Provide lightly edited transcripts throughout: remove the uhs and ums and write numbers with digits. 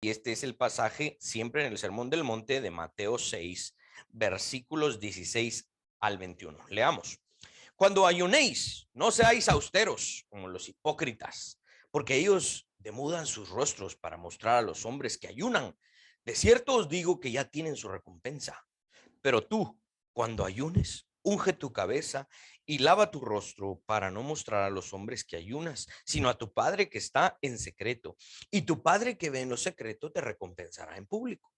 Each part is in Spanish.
Y este es el pasaje siempre en el Sermón del Monte de Mateo 6, versículos 16 al 21. Leamos. Cuando ayunéis, no seáis austeros como los hipócritas, porque ellos demudan sus rostros para mostrar a los hombres que ayunan. De cierto os digo que ya tienen su recompensa. Pero tú, cuando ayunes, unge tu cabeza y lava tu rostro para no mostrar a los hombres que ayunas, sino a tu Padre que está en secreto. Y tu Padre que ve en lo secreto te recompensará en público.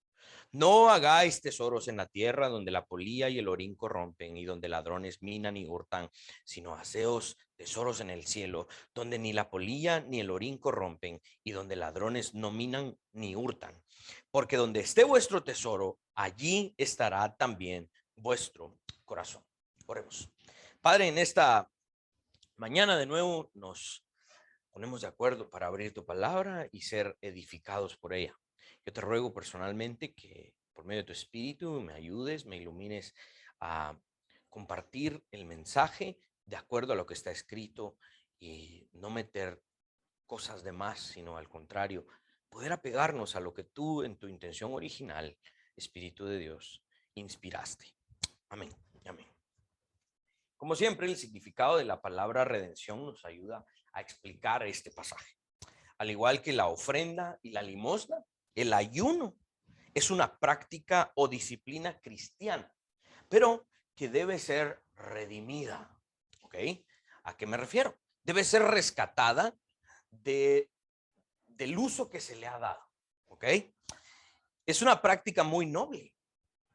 No hagáis tesoros en la tierra donde la polilla y el orín corrompen y donde ladrones minan y hurtan, sino haceos tesoros en el cielo, donde ni la polilla ni el orín corrompen y donde ladrones no minan ni hurtan. Porque donde esté vuestro tesoro, allí estará también vuestro corazón. Oremos. Padre, en esta mañana de nuevo nos ponemos de acuerdo para abrir tu palabra y ser edificados por ella. Yo te ruego personalmente que por medio de tu espíritu me ayudes, me ilumines a compartir el mensaje de acuerdo a lo que está escrito y no meter cosas de más, sino al contrario, poder apegarnos a lo que tú en tu intención original, Espíritu de Dios, inspiraste. Amén. Amén. Como siempre, el significado de la palabra redención nos ayuda a explicar este pasaje. Al igual que la ofrenda y la limosna, el ayuno es una práctica o disciplina cristiana, pero que debe ser redimida. ¿Ok? ¿A qué me refiero? Debe ser rescatada del uso que se le ha dado. ¿Ok? Es una práctica muy noble.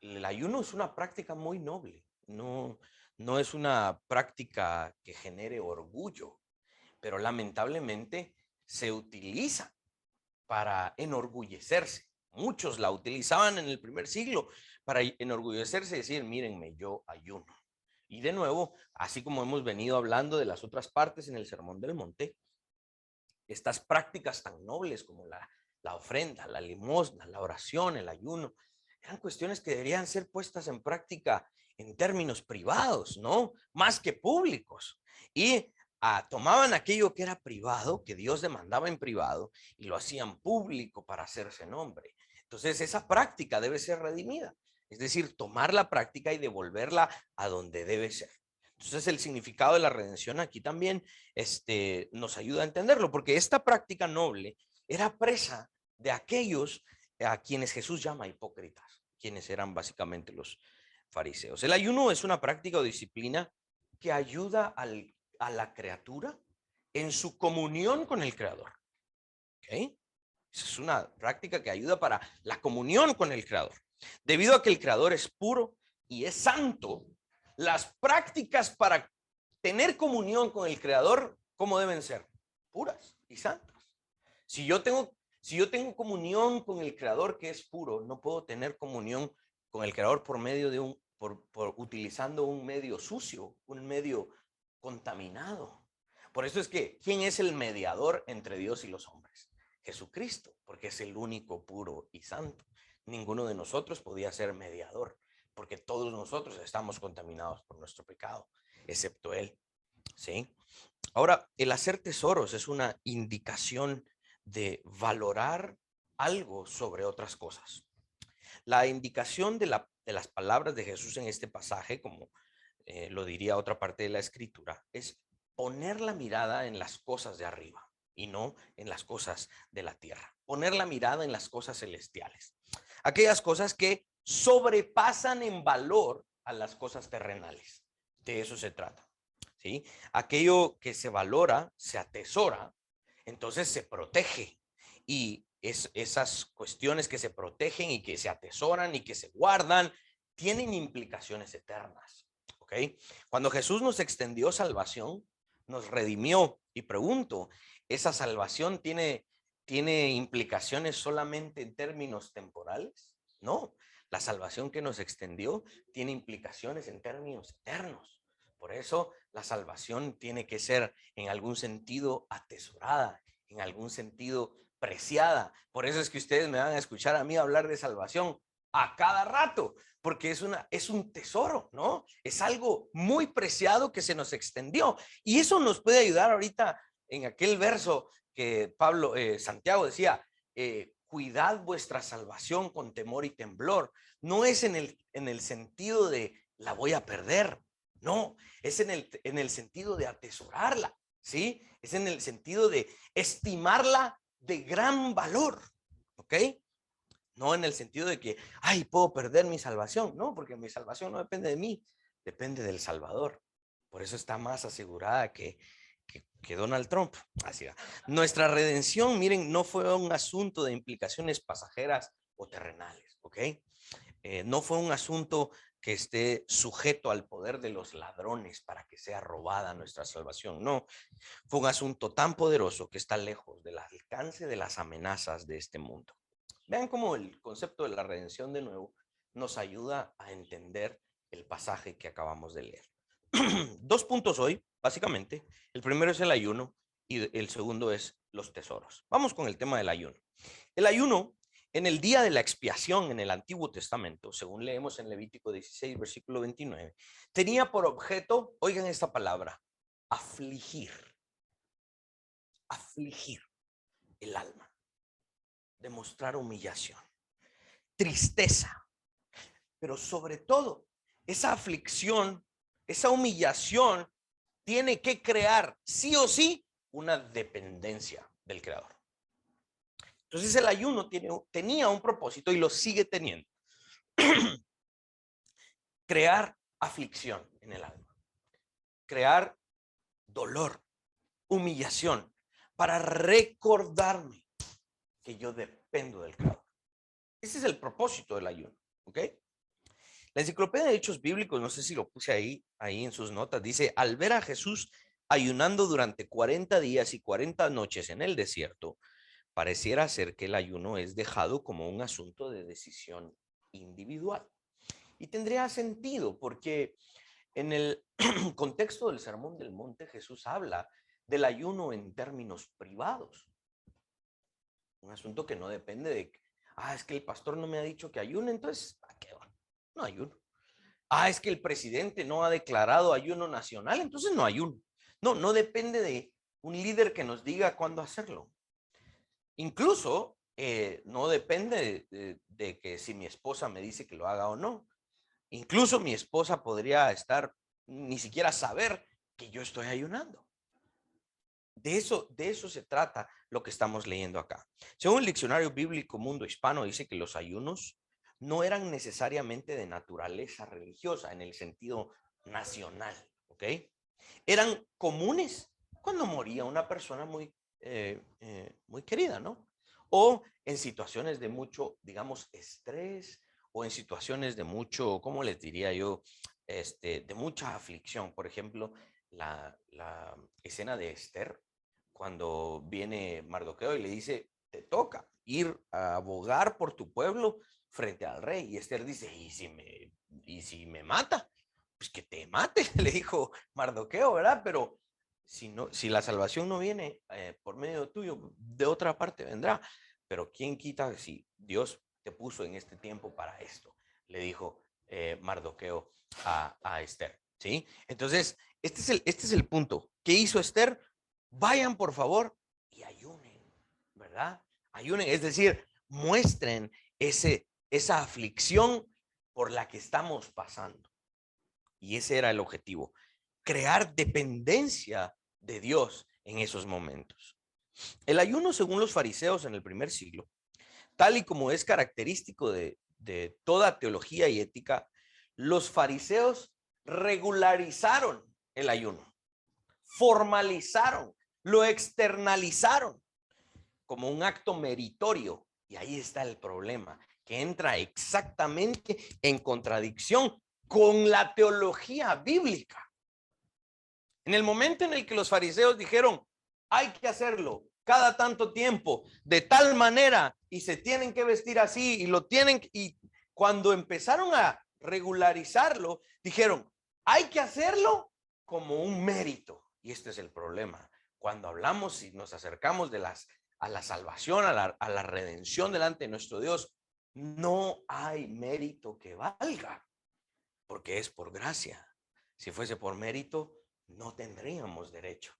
El ayuno es una práctica muy noble. No es una práctica que genere orgullo, pero lamentablemente se utiliza para enorgullecerse. Muchos la utilizaban en el primer siglo para enorgullecerse y decir, mírenme, yo ayuno. Y de nuevo, así como hemos venido hablando de las otras partes en el Sermón del Monte, estas prácticas tan nobles como la ofrenda, la limosna, la oración, el ayuno, eran cuestiones que deberían ser puestas en práctica en términos privados, ¿no? Más que públicos. Y tomaban aquello que era privado, que Dios demandaba en privado, y lo hacían público para hacerse nombre. Entonces, esa práctica debe ser redimida. Es decir, tomar la práctica y devolverla a donde debe ser. Entonces, el significado de la redención aquí también nos ayuda a entenderlo, porque esta práctica noble era presa de aquellos a quienes Jesús llama hipócritas, quienes eran básicamente los fariseos. El ayuno es una práctica o disciplina que ayuda a la criatura en su comunión con el Creador. ¿Okay? Es una práctica que ayuda para la comunión con el Creador. Debido a que el Creador es puro y es santo, las prácticas para tener comunión con el Creador, ¿cómo deben ser? Puras y santas. Si yo tengo comunión con el Creador que es puro, no puedo tener comunión con el Creador por medio de por utilizando un medio sucio, un medio contaminado. Por eso es que, ¿quién es el mediador entre Dios y los hombres? Jesucristo, porque es el único puro y santo. Ninguno de nosotros podía ser mediador, porque todos nosotros estamos contaminados por nuestro pecado, excepto Él. ¿Sí? Ahora, el hacer tesoros es una indicación de valorar algo sobre otras cosas. La indicación de las palabras de Jesús en este pasaje, como lo diría otra parte de la escritura, es poner la mirada en las cosas de arriba y no en las cosas de la tierra. Poner la mirada en las cosas celestiales. Aquellas cosas que sobrepasan en valor a las cosas terrenales. De eso se trata. ¿Sí? Aquello que se valora, se atesora, entonces se protege. Y esas cuestiones que se protegen y que se atesoran y que se guardan, tienen implicaciones eternas. ¿Ok? Cuando Jesús nos extendió salvación, nos redimió, y pregunto, ¿esa salvación tiene implicaciones solamente en términos temporales? No, la salvación que nos extendió tiene implicaciones en términos eternos. Por eso la salvación tiene que ser en algún sentido atesorada, en algún sentido preciada. Por eso es que ustedes me van a escuchar a mí hablar de salvación a cada rato, porque es un tesoro, ¿no? Es algo muy preciado que se nos extendió. Y eso nos puede ayudar ahorita en aquel verso que Santiago decía, cuidad vuestra salvación con temor y temblor. No es en el sentido de la voy a perder. No, es en el sentido de atesorarla, ¿sí? Es en el sentido de estimarla de gran valor, ¿ok? No en el sentido de que, ay, puedo perder mi salvación. No, porque mi salvación no depende de mí, depende del Salvador. Por eso está más asegurada que Donald Trump. Así va. Nuestra redención, miren, no fue un asunto de implicaciones pasajeras o terrenales, ¿ok? No fue un asunto que esté sujeto al poder de los ladrones para que sea robada nuestra salvación. No, fue un asunto tan poderoso que está lejos del alcance de las amenazas de este mundo. Vean cómo el concepto de la redención de nuevo nos ayuda a entender el pasaje que acabamos de leer. 2 puntos hoy, básicamente. El primero es el ayuno y el segundo es los tesoros. Vamos con el tema del ayuno. El ayuno en el día de la expiación en el Antiguo Testamento, según leemos en Levítico 16, versículo 29, tenía por objeto, oigan esta palabra, afligir el alma, demostrar humillación, tristeza, pero sobre todo esa aflicción, esa humillación tiene que crear sí o sí una dependencia del Creador. Entonces el ayuno tenía un propósito y lo sigue teniendo. Crear aflicción en el alma, crear dolor, humillación, para recordarme que yo dependo del Creador. Ese es el propósito del ayuno, ¿ok? La enciclopedia de Hechos Bíblicos, no sé si lo puse ahí en sus notas, dice, al ver a Jesús ayunando durante 40 días y 40 noches en el desierto, pareciera ser que el ayuno es dejado como un asunto de decisión individual. Y tendría sentido porque en el contexto del Sermón del Monte Jesús habla del ayuno en términos privados. Un asunto que no depende de, es que el pastor no me ha dicho que ayune, entonces, ¿a qué va? No ayuno. Es que el presidente no ha declarado ayuno nacional, entonces no ayuno. No depende de un líder que nos diga cuándo hacerlo. Incluso no depende de que si mi esposa me dice que lo haga o no. Incluso mi esposa podría ni siquiera saber que yo estoy ayunando. De eso se trata lo que estamos leyendo acá. Según el diccionario bíblico Mundo Hispano, dice que los ayunos no eran necesariamente de naturaleza religiosa en el sentido nacional, ¿ok? Eran comunes cuando moría una persona muy querida, ¿no? O en situaciones de mucho, digamos, estrés, o en situaciones de mucho, ¿cómo les diría yo? De mucha aflicción. Por ejemplo, la escena de Esther, cuando viene Mardoqueo y le dice, te toca ir a abogar por tu pueblo frente al rey. Y Esther dice, ¿y si me mata? Pues que te mate, le dijo Mardoqueo, ¿verdad? Pero si la salvación no viene por medio tuyo, de otra parte vendrá. Pero ¿quién quita si Dios te puso en este tiempo para esto? Le dijo Mardoqueo a Esther, ¿sí? Entonces, este es el punto. ¿Qué hizo Esther? Vayan, por favor, y ayunen, ¿verdad? Ayunen, es decir, muestren esa aflicción por la que estamos pasando. Y ese era el objetivo, crear dependencia de Dios en esos momentos. El ayuno, según los fariseos en el primer siglo, tal y como es característico de toda teología y ética, los fariseos regularizaron el ayuno, formalizaron, lo externalizaron como un acto meritorio. Y ahí está el problema, que entra exactamente en contradicción con la teología bíblica. En el momento en el que los fariseos dijeron, hay que hacerlo cada tanto tiempo, de tal manera, y se tienen que vestir así, y cuando empezaron a regularizarlo, dijeron, hay que hacerlo como un mérito. Y este es el problema. Cuando hablamos y nos acercamos a la salvación, a la redención delante de nuestro Dios, no hay mérito que valga, porque es por gracia. Si fuese por mérito, no tendríamos derecho.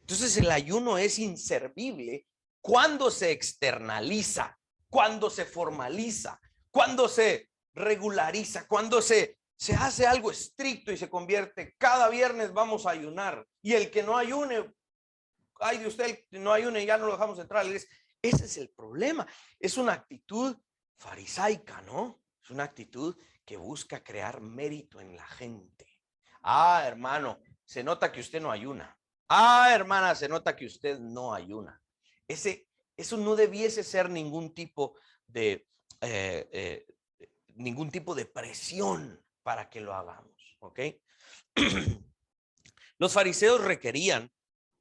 Entonces el ayuno es inservible cuando se externaliza. cuando se formaliza, cuando se regulariza, cuando se hace algo estricto y se convierte, cada viernes vamos a ayunar, y el que no ayune, ay de usted, el que no ayune, ya no lo dejamos entrar. Ese es el problema. Es una actitud farisaica, ¿no? Es una actitud que busca crear mérito en la gente. Ah, hermano, se nota que usted no ayuna. Ah, hermana, se nota que usted no ayuna. Eso no debiese ser ningún tipo de presión para que lo hagamos, ¿ok? Los fariseos requerían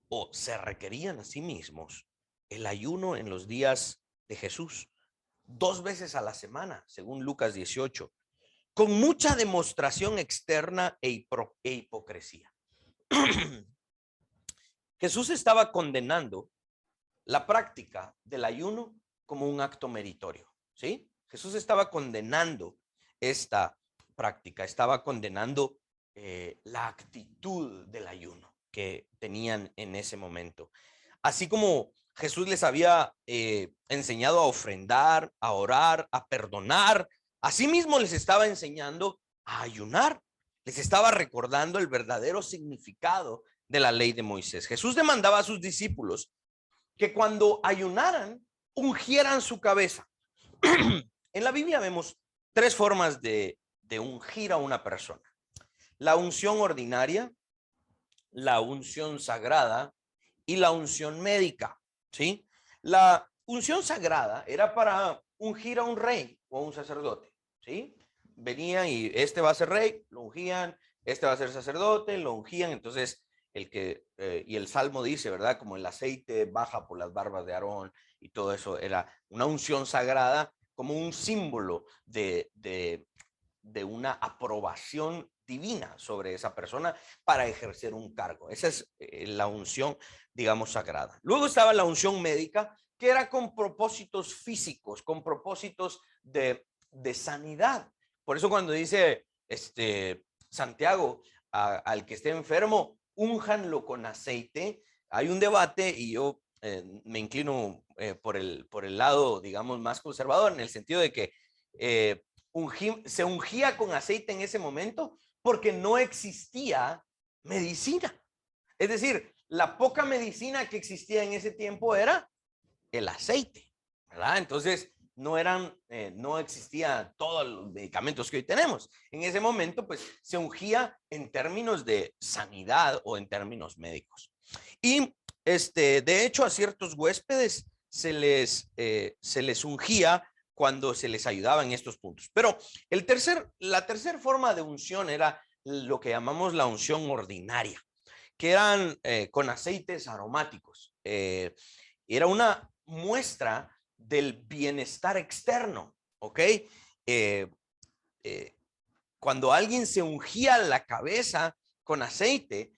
o se requerían a sí mismos el ayuno en los días de Jesús, 2 veces a la semana, según Lucas 18, con mucha demostración externa e hipocresía. Jesús estaba condenando la práctica del ayuno como un acto meritorio, ¿sí? Jesús estaba condenando esta práctica, estaba condenando la actitud del ayuno que tenían en ese momento. Así como Jesús les había enseñado a ofrendar, a orar, a perdonar, asimismo les estaba enseñando a ayunar. Les estaba recordando el verdadero significado de la ley de Moisés. Jesús demandaba a sus discípulos que cuando ayunaran, ungieran su cabeza. En la Biblia vemos 3 formas de ungir a una persona: la unción ordinaria, la unción sagrada y la unción médica, ¿sí? La unción sagrada era para ungir a un rey o a un sacerdote, ¿sí? Venían y este va a ser rey, lo ungían, este va a ser sacerdote, lo ungían. Entonces y el Salmo dice, ¿verdad? Como el aceite baja por las barbas de Aarón, y todo eso era una unción sagrada, como un símbolo de una aprobación divina sobre esa persona para ejercer un cargo. Esa es la unción, digamos, sagrada. Luego estaba la unción médica, que era con propósitos físicos, con propósitos de sanidad. Por eso cuando dice Santiago al que esté enfermo, únjanlo con aceite, hay un debate, y yo me inclino por el lado, digamos, más conservador, en el sentido de que se ungía con aceite en ese momento porque no existía medicina. Es decir, la poca medicina que existía en ese tiempo era el aceite, ¿verdad? Entonces no existían todos los medicamentos que hoy tenemos. En ese momento, pues, se ungía en términos de sanidad o en términos médicos. Y de hecho, a ciertos huéspedes se les ungía cuando se les ayudaba en estos puntos. Pero la tercera forma de unción era lo que llamamos la unción ordinaria, que eran con aceites aromáticos. Era una muestra del bienestar externo, ¿ok? Cuando alguien se ungía la cabeza con aceite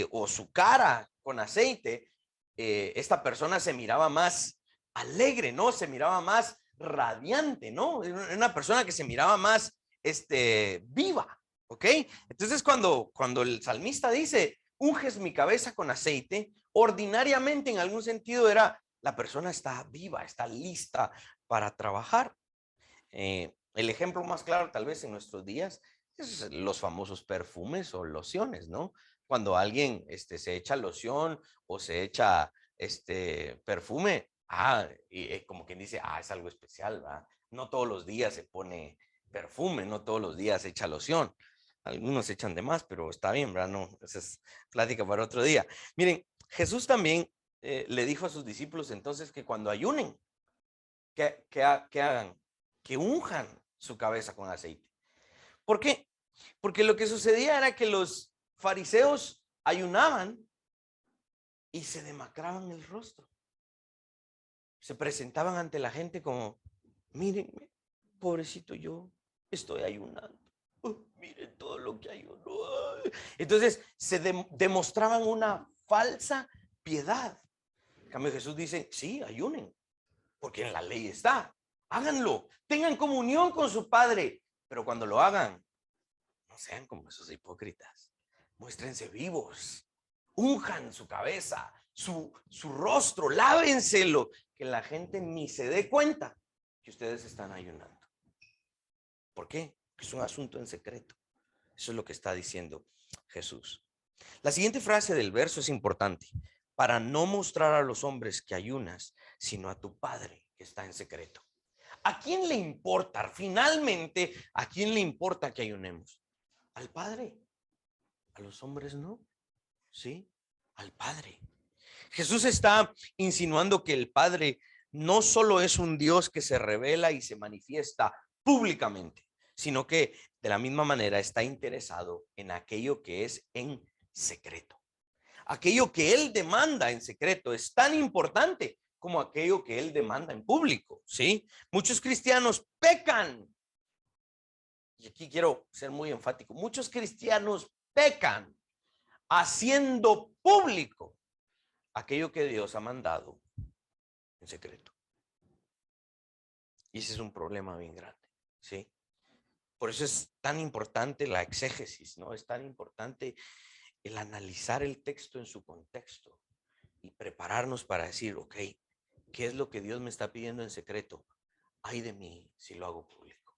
o su cara con aceite, esta persona se miraba más alegre, ¿no? Se miraba más radiante, ¿no? Era una persona que se miraba más viva, ¿ok? Entonces cuando el salmista dice, unges mi cabeza con aceite, ordinariamente en algún sentido era, la persona está viva, está lista para trabajar. El ejemplo más claro tal vez en nuestros días es los famosos perfumes o lociones, ¿no? Cuando alguien se echa loción o se echa perfume, y como quien dice, es algo especial, ¿verdad? No todos los días se pone perfume, no todos los días se echa loción. Algunos echan de más, pero está bien, ¿verdad? No, esa es plática para otro día. Miren, Jesús también le dijo a sus discípulos entonces que cuando ayunen, que hagan, que unjan su cabeza con aceite. ¿Por qué? Porque lo que sucedía era que los fariseos ayunaban y se demacraban el rostro. Se presentaban ante la gente como, mírenme, pobrecito yo, estoy ayunando. Miren todo lo que ayuno. Entonces se demostraban una falsa piedad. En cambio, Jesús dice, sí, ayunen, porque en la ley está. Háganlo, tengan comunión con su Padre, pero cuando lo hagan, no sean como esos hipócritas. Muéstrense vivos, unjan su cabeza, su rostro, lávenselo, que la gente ni se dé cuenta que ustedes están ayunando. ¿Por qué? Porque es un asunto en secreto. Eso es lo que está diciendo Jesús. La siguiente frase del verso es importante. Para no mostrar a los hombres que ayunas, sino a tu Padre que está en secreto. ¿A quién le importa? Finalmente, ¿a quién le importa que ayunemos? Al Padre. A los hombres no. ¿Sí? Al Padre. Jesús está insinuando que el Padre no solo es un Dios que se revela y se manifiesta públicamente, sino que de la misma manera está interesado en aquello que es en secreto. Aquello que Él demanda en secreto es tan importante como aquello que Él demanda en público, ¿sí? Muchos cristianos pecan. Y aquí quiero ser muy enfático. Muchos cristianos pecan haciendo público aquello que Dios ha mandado en secreto. Y ese es un problema bien grande, ¿sí? Por eso es tan importante la exégesis, ¿no? Es tan importante el analizar el texto en su contexto y prepararnos para decir, ok, ¿qué es lo que Dios me está pidiendo en secreto? Ay de mí si lo hago público.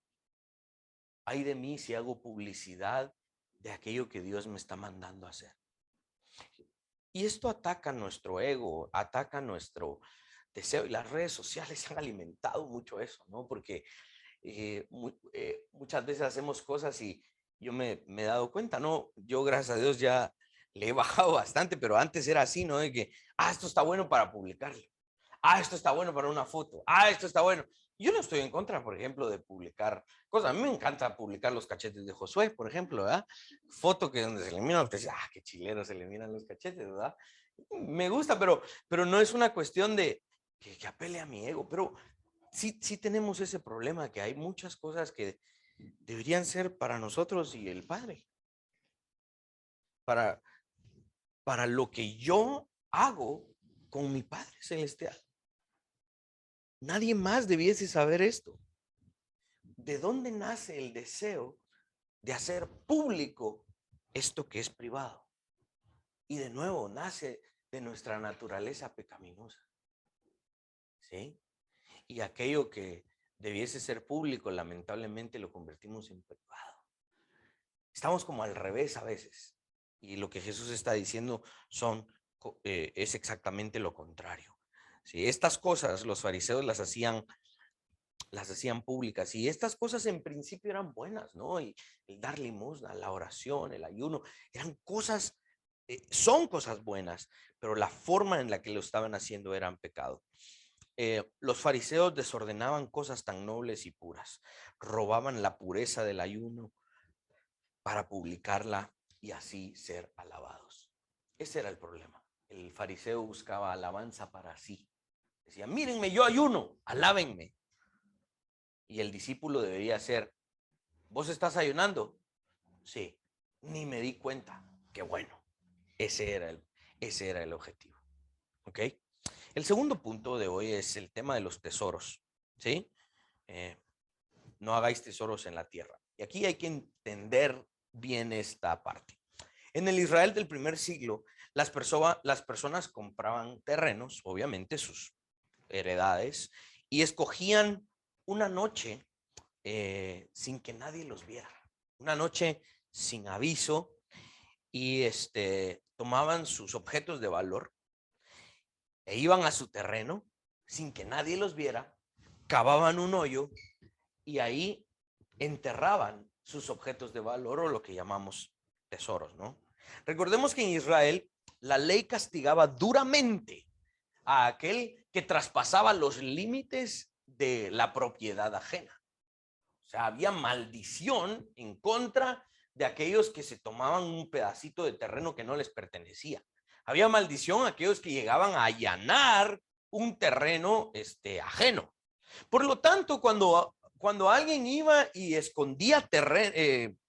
Ay de mí si hago publicidad de aquello que Dios me está mandando a hacer. Y esto ataca nuestro ego, ataca nuestro deseo. Y las redes sociales han alimentado mucho eso, ¿no? Porque muchas veces hacemos cosas y yo me he dado cuenta, ¿no? Yo, gracias a Dios, ya le he bajado bastante, pero antes era así, ¿no? De que, esto está bueno para publicarlo. Esto está bueno para una foto. Esto está bueno. Yo no estoy en contra, por ejemplo, de publicar cosas. A mí me encanta publicar los cachetes de Josué, por ejemplo, ¿verdad? Foto que donde se le miran los cachetes. Qué chileno se le miran los cachetes, ¿verdad? Me gusta, pero no es una cuestión de que apele a mi ego. Pero sí tenemos ese problema, que hay muchas cosas que deberían ser para nosotros y el Padre. Para lo que yo hago con mi Padre Celestial. Nadie más debiese saber esto. ¿De dónde nace el deseo de hacer público esto que es privado? Y de nuevo, nace de nuestra naturaleza pecaminosa. ¿Sí? Y aquello que debiese ser público, lamentablemente lo convertimos en privado. Estamos como al revés a veces. Y lo que Jesús está diciendo es exactamente lo contrario. ¿Sí? Estas cosas los fariseos las hacían públicas, y estas cosas en principio eran buenas, ¿no? Y el dar limosna, la oración, el ayuno, eran cosas, son cosas buenas, pero la forma en la que lo estaban haciendo eran pecado. Los fariseos desordenaban cosas tan nobles y puras, robaban la pureza del ayuno para publicarla y así ser alabados. Ese era el problema. El fariseo buscaba alabanza para sí. Decía, mírenme, yo ayuno, alábenme. Y el discípulo debería ser, ¿vos estás ayunando? Sí, ni me di cuenta. Qué bueno. Ese era el objetivo. ¿Ok? El segundo punto de hoy es el tema de los tesoros. ¿Sí? No hagáis tesoros en la tierra. Y aquí hay que entender bien esta parte. En el Israel del primer siglo, las personas compraban terrenos, obviamente sus heredades, y escogían una noche sin que nadie los viera. Una noche sin aviso, y tomaban sus objetos de valor e iban a su terreno sin que nadie los viera, cavaban un hoyo y ahí enterraban sus objetos de valor, o lo que llamamos tesoros, ¿no? Recordemos que en Israel la ley castigaba duramente a aquel que traspasaba los límites de la propiedad ajena. O sea, había maldición en contra de aquellos que se tomaban un pedacito de terreno que no les pertenecía. Había maldición a aquellos que llegaban a allanar un terreno ajeno. Por lo tanto, cuando alguien iba y escondía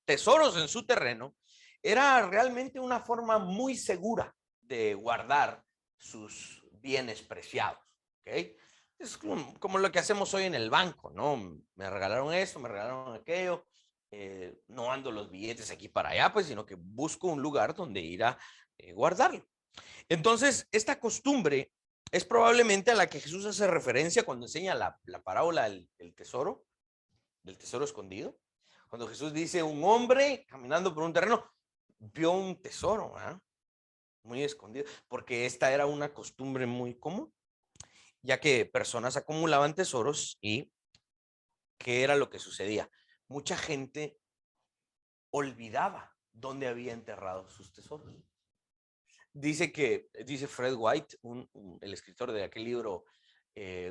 tesoros en su terreno, era realmente una forma muy segura de guardar sus bienes preciados. ¿Ok? Es como lo que hacemos hoy en el banco, ¿no? Me regalaron esto, me regalaron aquello. No ando los billetes aquí para allá, pues, sino que busco un lugar donde ir a guardarlo. Entonces, esta costumbre es probablemente a la que Jesús hace referencia cuando enseña la parábola del tesoro escondido. Cuando Jesús dice, un hombre caminando por un terreno vio un tesoro, ¿verdad? Muy escondido, porque esta era una costumbre muy común, ya que personas acumulaban tesoros y ¿qué era lo que sucedía? Mucha gente olvidaba dónde había enterrado sus tesoros. Dice Fred White, el escritor de aquel libro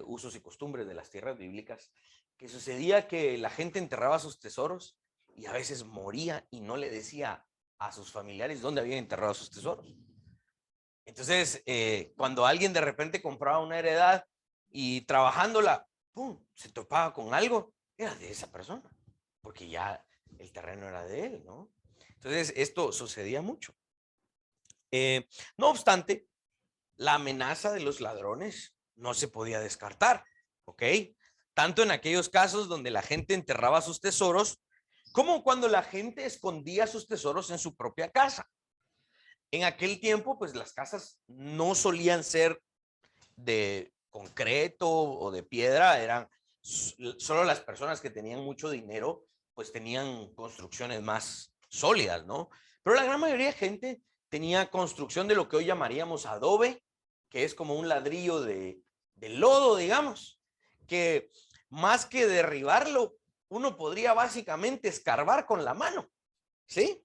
Usos y Costumbres de las Tierras Bíblicas, que sucedía que la gente enterraba sus tesoros y a veces moría y no le decía a sus familiares dónde habían enterrado sus tesoros. Entonces, cuando alguien de repente compraba una heredad y trabajándola, ¡pum!, se topaba con algo, era de esa persona, porque ya el terreno era de él, ¿no? Entonces, esto sucedía mucho. No obstante, la amenaza de los ladrones no se podía descartar, ¿ok? Tanto en aquellos casos donde la gente enterraba sus tesoros, como cuando la gente escondía sus tesoros en su propia casa. En aquel tiempo, pues las casas no solían ser de concreto o de piedra, eran solo las personas que tenían mucho dinero, pues tenían construcciones más sólidas, ¿no? Pero la gran mayoría de gente tenía construcción de lo que hoy llamaríamos adobe, que es como un ladrillo de lodo, digamos, que más que derribarlo, uno podría básicamente escarbar con la mano, ¿sí?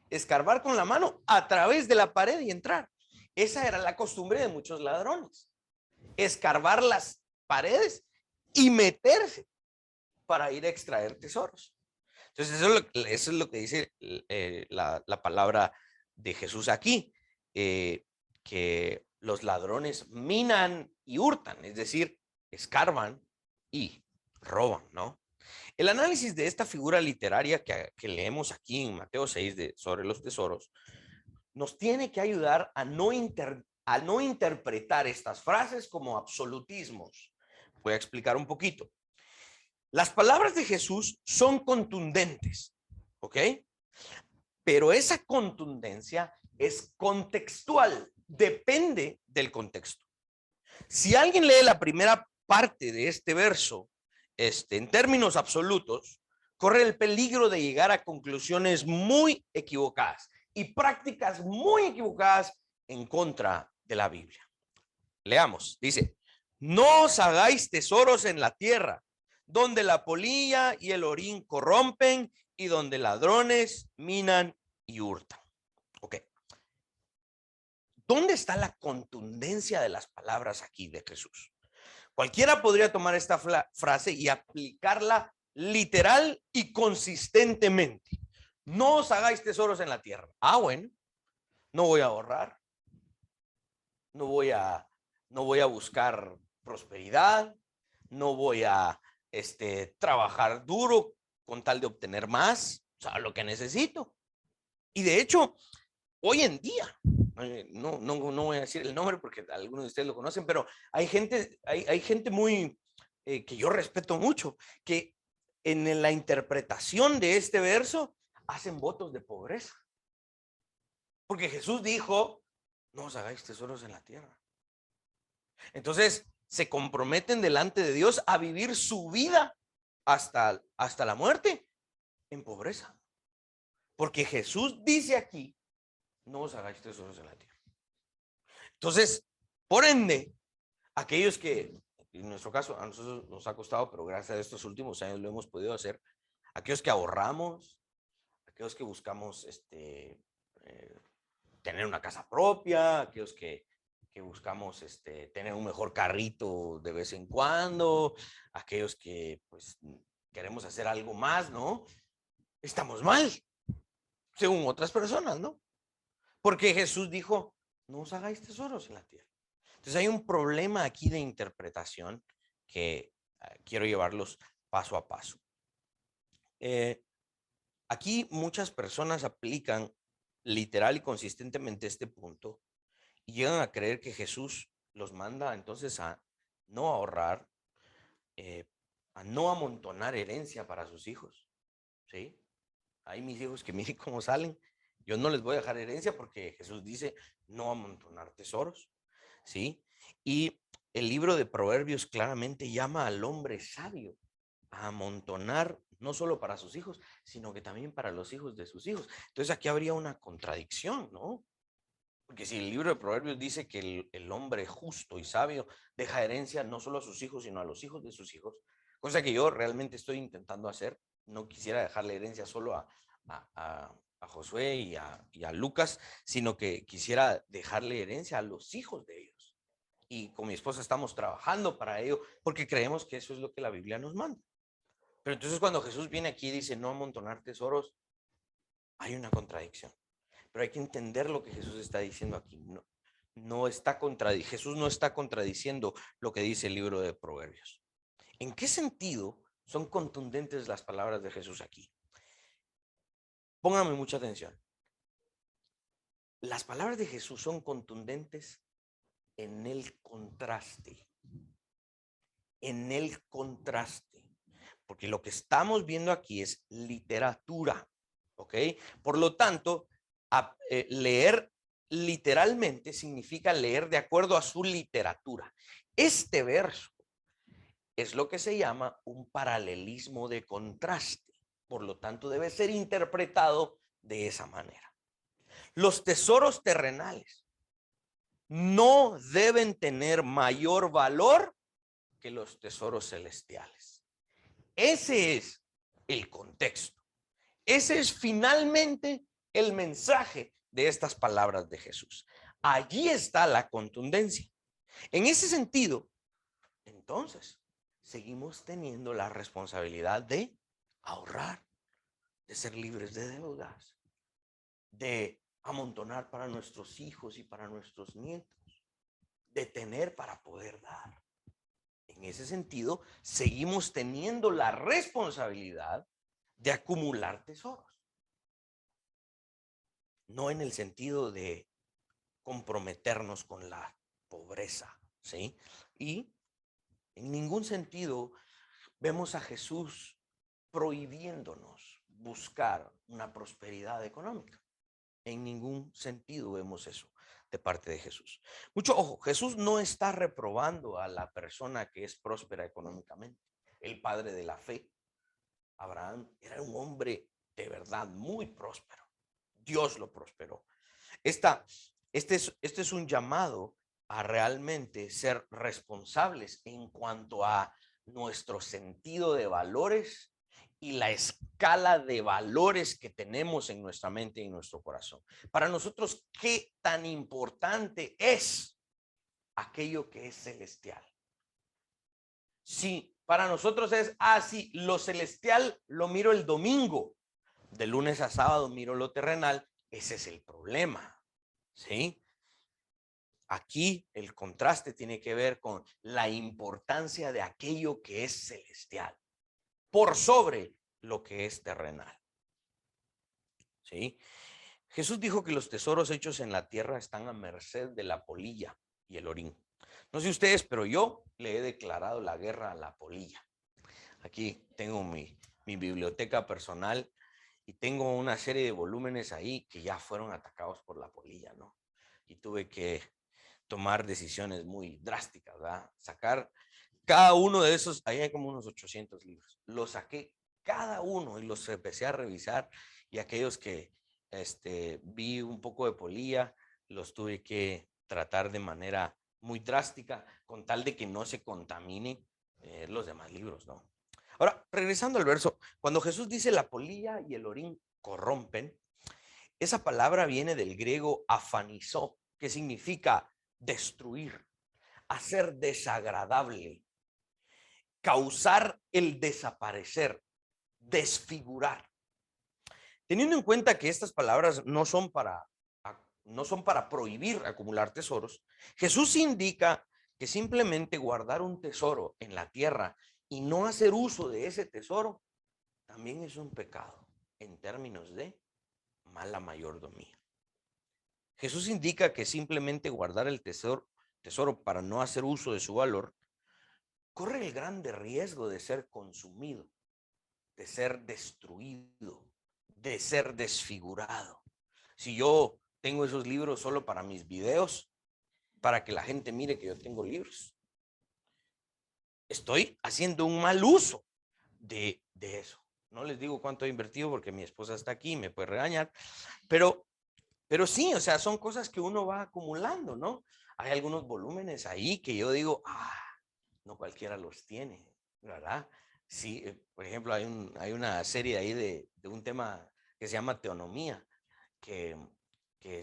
Escarbar con la mano a través de la pared y entrar. Esa era la costumbre de muchos ladrones, escarbar las paredes y meterse para ir a extraer tesoros. Entonces, eso es lo que dice la palabra de Jesús aquí, que los ladrones minan y hurtan, es decir, escarban y roban, ¿no? El análisis de esta figura literaria que leemos aquí en Mateo 6 sobre los tesoros nos tiene que ayudar a no interpretar estas frases como absolutismos. Voy a explicar un poquito. Las palabras de Jesús son contundentes, ¿ok? Pero esa contundencia es contextual, depende del contexto. Si alguien lee la primera parte de este verso, en términos absolutos, corre el peligro de llegar a conclusiones muy equivocadas y prácticas muy equivocadas en contra de la Biblia. Leamos, dice, no os hagáis tesoros en la tierra, donde la polilla y el orín corrompen y donde ladrones minan y hurtan. Ok. ¿Dónde está la contundencia de las palabras aquí de Jesús? Cualquiera podría tomar esta frase y aplicarla literal y consistentemente. No os hagáis tesoros en la tierra. Ah, bueno, no voy a ahorrar, no voy a buscar prosperidad, no voy a trabajar duro con tal de obtener más, o sea, lo que necesito. Y de hecho, hoy en día, no voy a decir el nombre porque algunos de ustedes lo conocen, pero hay gente muy que yo respeto mucho, que en la interpretación de este verso hacen votos de pobreza. Porque Jesús dijo, no os hagáis tesoros en la tierra. Entonces, se comprometen delante de Dios a vivir su vida hasta la muerte en pobreza. Porque Jesús dice aquí, no os hagáis tesoros en la tierra. Entonces, por ende, aquellos que, en nuestro caso, a nosotros nos ha costado, pero gracias a estos últimos años lo hemos podido hacer, aquellos que ahorramos, aquellos que buscamos tener una casa propia, aquellos que buscamos tener un mejor carrito de vez en cuando, aquellos que pues queremos hacer algo más, ¿no? Estamos mal, según otras personas, ¿no? Porque Jesús dijo, no os hagáis tesoros en la tierra. Entonces hay un problema aquí de interpretación que quiero llevarlos paso a paso. Aquí muchas personas aplican literal y consistentemente este punto y llegan a creer que Jesús los manda entonces a no ahorrar, a no amontonar herencia para sus hijos, ¿sí? Hay mis hijos que miren cómo salen. Yo no les voy a dejar herencia porque Jesús dice no amontonar tesoros, ¿sí? Y el libro de Proverbios claramente llama al hombre sabio a amontonar no solo para sus hijos, sino que también para los hijos de sus hijos. Entonces aquí habría una contradicción, ¿no? Porque si el libro de Proverbios dice que el hombre justo y sabio deja herencia no solo a sus hijos, sino a los hijos de sus hijos, cosa que yo realmente estoy intentando hacer. No quisiera dejarle herencia solo a Josué y a Lucas, sino que quisiera dejarle herencia a los hijos de ellos. Y con mi esposa estamos trabajando para ello, porque creemos que eso es lo que la Biblia nos manda. Pero entonces cuando Jesús viene aquí y dice no amontonar tesoros, hay una contradicción. Pero hay que entender lo que Jesús está diciendo aquí. Jesús no está contradiciendo lo que dice el libro de Proverbios. ¿En qué sentido son contundentes las palabras de Jesús aquí? Pónganme mucha atención. Las palabras de Jesús son contundentes en el contraste. En el contraste. Porque lo que estamos viendo aquí es literatura. ¿Ok? Por lo tanto, leer literalmente significa leer de acuerdo a su literatura. Este verso es lo que se llama un paralelismo de contraste. Por lo tanto, debe ser interpretado de esa manera. Los tesoros terrenales no deben tener mayor valor que los tesoros celestiales. Ese es el contexto. Ese es finalmente el mensaje de estas palabras de Jesús. Allí está la contundencia. En ese sentido, entonces, seguimos teniendo la responsabilidad de ahorrar, de ser libres de deudas, de amontonar para nuestros hijos y para nuestros nietos, de tener para poder dar. En ese sentido, seguimos teniendo la responsabilidad de acumular tesoros. No en el sentido de comprometernos con la pobreza, ¿sí? Y en ningún sentido vemos a Jesús prohibiéndonos buscar una prosperidad económica. En ningún sentido vemos eso de parte de Jesús. Mucho ojo, Jesús no está reprobando a la persona que es próspera económicamente. El padre de la fe, Abraham, era un hombre de verdad muy próspero. Dios lo prosperó. Este es un llamado a realmente ser responsables en cuanto a nuestro sentido de valores y la escala de valores que tenemos en nuestra mente y en nuestro corazón. Para nosotros, ¿qué tan importante es aquello que es celestial? Si para nosotros es, sí, lo celestial lo miro el domingo, de lunes a sábado miro lo terrenal, ese es el problema, ¿sí? Aquí el contraste tiene que ver con la importancia de aquello que es celestial por sobre lo que es terrenal. ¿Sí? Jesús dijo que los tesoros hechos en la tierra están a merced de la polilla y el orín. No sé ustedes, pero yo le he declarado la guerra a la polilla. Aquí tengo mi biblioteca personal y tengo una serie de volúmenes ahí que ya fueron atacados por la polilla, ¿no? Y tuve que tomar decisiones muy drásticas, ¿verdad? Sacar cada uno de esos, ahí hay como unos 800 libros. Los saqué cada uno y los empecé a revisar y aquellos que vi un poco de polilla, los tuve que tratar de manera muy drástica con tal de que no se contaminen los demás libros, ¿no? Ahora, regresando al verso, cuando Jesús dice la polilla y el orín corrompen, esa palabra viene del griego afanizó, que significa destruir, hacer desagradable, causar el desaparecer, desfigurar. Teniendo en cuenta que estas palabras no son para prohibir acumular tesoros, Jesús indica que simplemente guardar un tesoro en la tierra y no hacer uso de ese tesoro también es un pecado en términos de mala mayordomía. Jesús indica que simplemente guardar el tesoro para no hacer uso de su valor corre el grande riesgo de ser consumido, de ser destruido, de ser desfigurado. Si yo tengo esos libros solo para mis videos, para que la gente mire que yo tengo libros. Estoy haciendo un mal uso de eso. No les digo cuánto he invertido porque mi esposa está aquí y me puede regañar, pero sí, o sea, son cosas que uno va acumulando, ¿no? Hay algunos volúmenes ahí que yo digo, no cualquiera los tiene, ¿verdad? Sí, por ejemplo, hay una serie ahí de un tema que se llama teonomía, que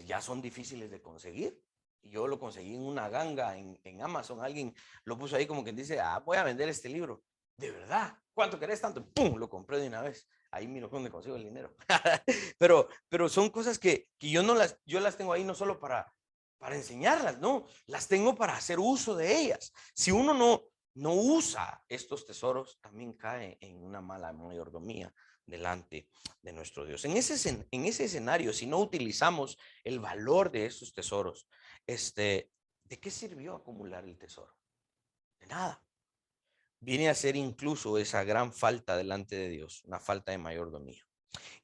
ya son difíciles de conseguir. Y yo lo conseguí en una ganga en Amazon. Alguien lo puso ahí como quien dice, voy a vender este libro. De verdad, ¿cuánto querés tanto? ¡Pum! Lo compré de una vez. Ahí miro dónde consigo el dinero. pero son cosas que yo las tengo ahí no solo para enseñarlas, no, las tengo para hacer uso de ellas. Si uno no usa estos tesoros, también cae en una mala mayordomía delante de nuestro Dios. En ese escenario, si no utilizamos el valor de esos tesoros, ¿de qué sirvió acumular el tesoro? De nada. Viene a ser incluso esa gran falta delante de Dios, una falta de mayordomía.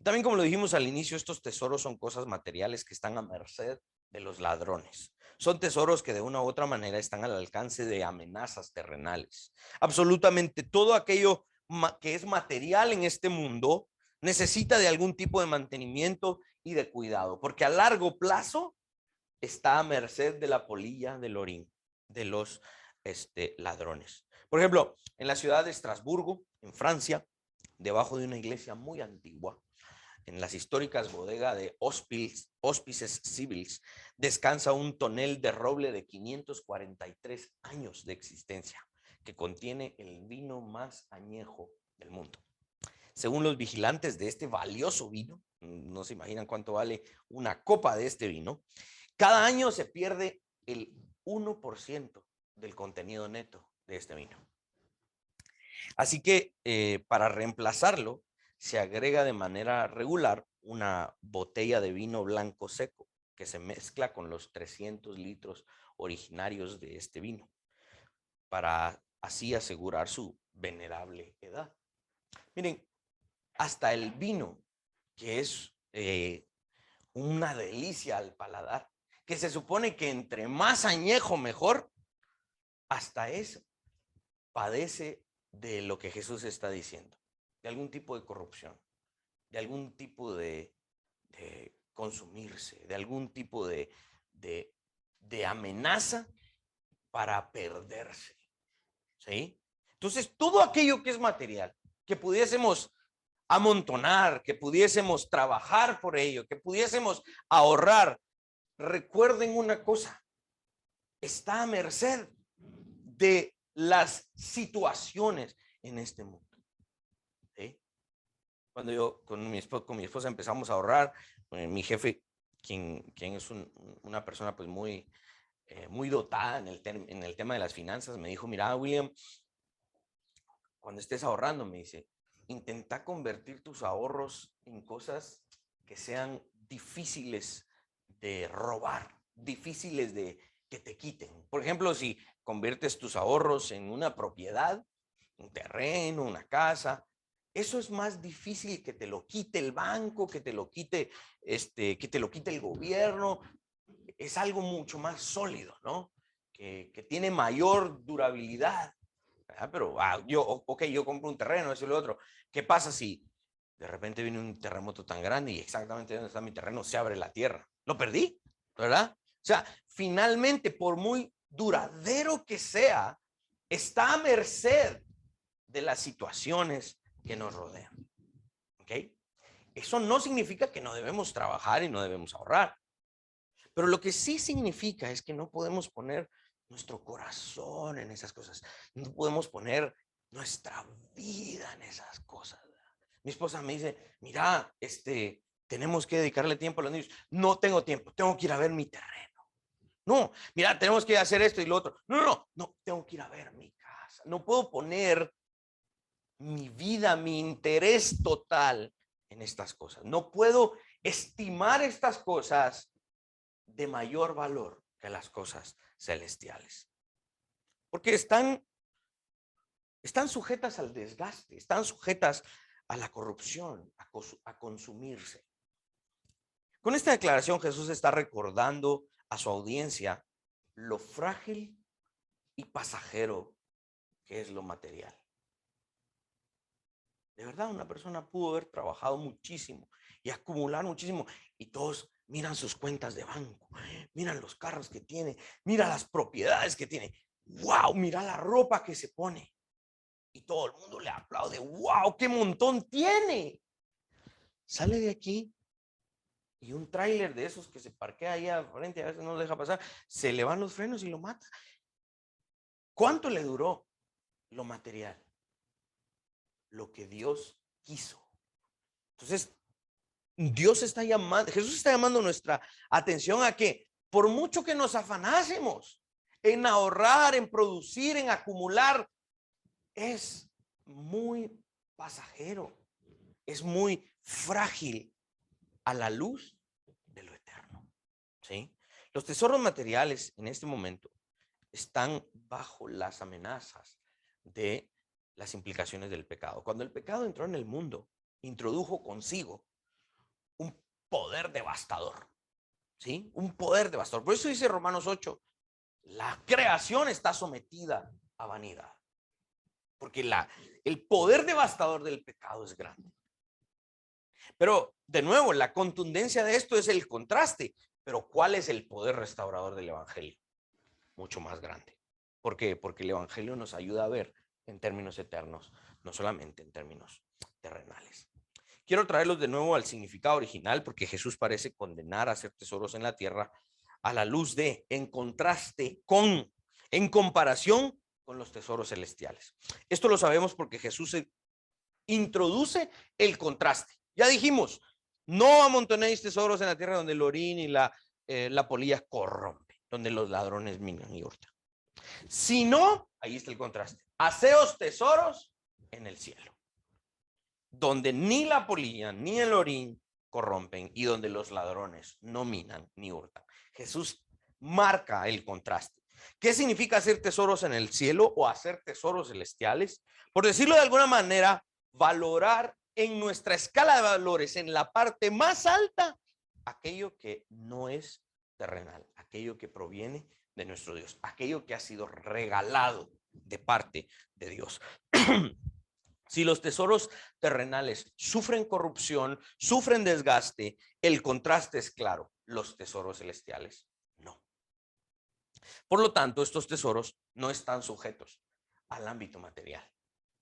También, como lo dijimos al inicio, estos tesoros son cosas materiales que están a merced de los ladrones. Son tesoros que de una u otra manera están al alcance de amenazas terrenales. Absolutamente todo aquello que es material en este mundo necesita de algún tipo de mantenimiento y de cuidado, porque a largo plazo está a merced de la polilla del orín de los ladrones. Por ejemplo, en la ciudad de Estrasburgo, en Francia, debajo de una iglesia muy antigua, en las históricas bodegas de Hospices Civils, descansa un tonel de roble de 543 años de existencia, que contiene el vino más añejo del mundo. Según los vigilantes de este valioso vino, no se imaginan cuánto vale una copa de este vino, cada año se pierde el 1% del contenido neto de este vino. Así que para reemplazarlo, se agrega de manera regular una botella de vino blanco seco que se mezcla con los 300 litros originarios de este vino para así asegurar su venerable edad. Miren, hasta el vino, que es una delicia al paladar, que se supone que entre más añejo mejor, hasta eso padece de lo que Jesús está diciendo, de algún tipo de corrupción, de algún tipo de consumirse, de algún tipo de amenaza para perderse, ¿sí? Entonces, todo aquello que es material, que pudiésemos amontonar, que pudiésemos trabajar por ello, que pudiésemos ahorrar, recuerden una cosa, está a merced de las situaciones en este mundo. ¿Sí? Cuando yo con mi esposa empezamos a ahorrar, mi jefe, quien es una persona pues muy dotada en el tema de las finanzas, me dijo, mira, William, cuando estés ahorrando, me dice, intenta convertir tus ahorros en cosas que sean difíciles de robar, difíciles de que te quiten. Por ejemplo, si conviertes tus ahorros en una propiedad, un terreno, una casa, eso es más difícil que te lo quite el banco, que te lo quite el gobierno. Es algo mucho más sólido, ¿no? Que tiene mayor durabilidad. Pero yo compro un terreno, eso y lo otro. ¿Qué pasa si de repente viene un terremoto tan grande y exactamente donde está mi terreno se abre la tierra? Lo perdí, ¿verdad? O sea, finalmente, por muy duradero que sea, está a merced de las situaciones que nos rodean. ¿Ok? Eso no significa que no debemos trabajar y no debemos ahorrar. Pero lo que sí significa es que no podemos poner nuestro corazón en esas cosas. No podemos poner nuestra vida en esas cosas. Mi esposa me dice, mira, tenemos que dedicarle tiempo a los niños. No tengo tiempo, tengo que ir a ver mi terreno. No, mira, tenemos que hacer esto y lo otro. No, tengo que ir a ver mi casa. No puedo poner mi vida, mi interés total en estas cosas. No puedo estimar estas cosas de mayor valor que las cosas celestiales. Porque están sujetas al desgaste, están sujetas a la corrupción, a consumirse. Con esta declaración Jesús está recordando a su audiencia lo frágil y pasajero que es lo material. De verdad, una persona pudo haber trabajado muchísimo y acumular muchísimo, y todos miran sus cuentas de banco, miran los carros que tiene, mira las propiedades que tiene. ¡Wow! Mira la ropa que se pone. Y todo el mundo le aplaude. ¡Wow! ¡Qué montón tiene! Sale de aquí y un tráiler de esos que se parquea ahí al frente, a veces no lo deja pasar, se le van los frenos y lo mata. ¿Cuánto le duró lo material? Lo que Dios quiso. Entonces, Dios está llamando, Jesús está llamando nuestra atención a que por mucho que nos afanásemos en ahorrar, en producir, en acumular, es muy pasajero, es muy frágil a la luz de lo eterno. ¿Sí? Los tesoros materiales en este momento están bajo las amenazas de las implicaciones del pecado. Cuando el pecado entró en el mundo, introdujo consigo un poder devastador. ¿Sí? Un poder devastador. Por eso dice Romanos 8, la creación está sometida a vanidad. Porque el poder devastador del pecado es grande. Pero, de nuevo, la contundencia de esto es el contraste. Pero, ¿cuál es el poder restaurador del evangelio? Mucho más grande. ¿Por qué? Porque el evangelio nos ayuda a ver en términos eternos, no solamente en términos terrenales. Quiero traerlos de nuevo al significado original, porque Jesús parece condenar a hacer tesoros en la tierra a la luz de, en contraste con, en comparación con los tesoros celestiales. Esto lo sabemos porque Jesús introduce el contraste. Ya dijimos, no amontonéis tesoros en la tierra donde el orín y la polilla corrompen, donde los ladrones minan y hurtan. Sino, ahí está el contraste, haceos tesoros en el cielo, donde ni la polilla ni el orín corrompen y donde los ladrones no minan ni hurtan. Jesús marca el contraste. ¿Qué significa hacer tesoros en el cielo o hacer tesoros celestiales? Por decirlo de alguna manera, valorar en nuestra escala de valores, en la parte más alta, aquello que no es terrenal, aquello que proviene de nuestro Dios, aquello que ha sido regalado de parte de Dios. Si los tesoros terrenales sufren corrupción, sufren desgaste, el contraste es claro. Los tesoros celestiales, no. Por lo tanto, estos tesoros no están sujetos al ámbito material.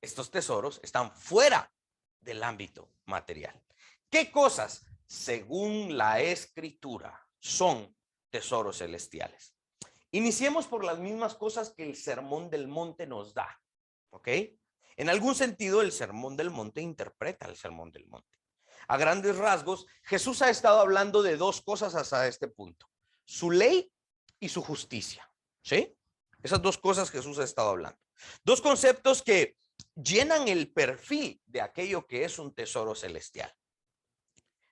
Estos tesoros están fuera del ámbito material. ¿Qué cosas, según la Escritura, son tesoros celestiales? Iniciemos por las mismas cosas que el Sermón del Monte nos da, ¿ok? En algún sentido, el Sermón del Monte interpreta el Sermón del Monte. A grandes rasgos, Jesús ha estado hablando de dos cosas hasta este punto: su ley y su justicia, ¿sí? Esas dos cosas Jesús ha estado hablando. Dos conceptos que llenan el perfil de aquello que es un tesoro celestial.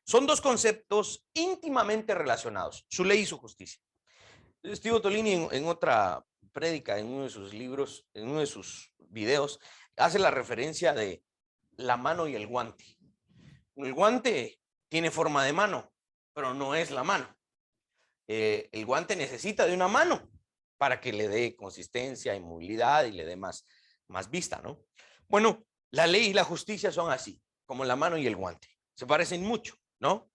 Son dos conceptos íntimamente relacionados: su ley y su justicia. Steve Tolini en otra prédica, en uno de sus libros, en uno de sus videos, hace la referencia de la mano y el guante. El guante tiene forma de mano, pero no es la mano. El guante necesita de una mano para que le dé consistencia y movilidad y le dé más vista, ¿no? Bueno, la ley y la justicia son así, como la mano y el guante. Se parecen mucho, ¿no?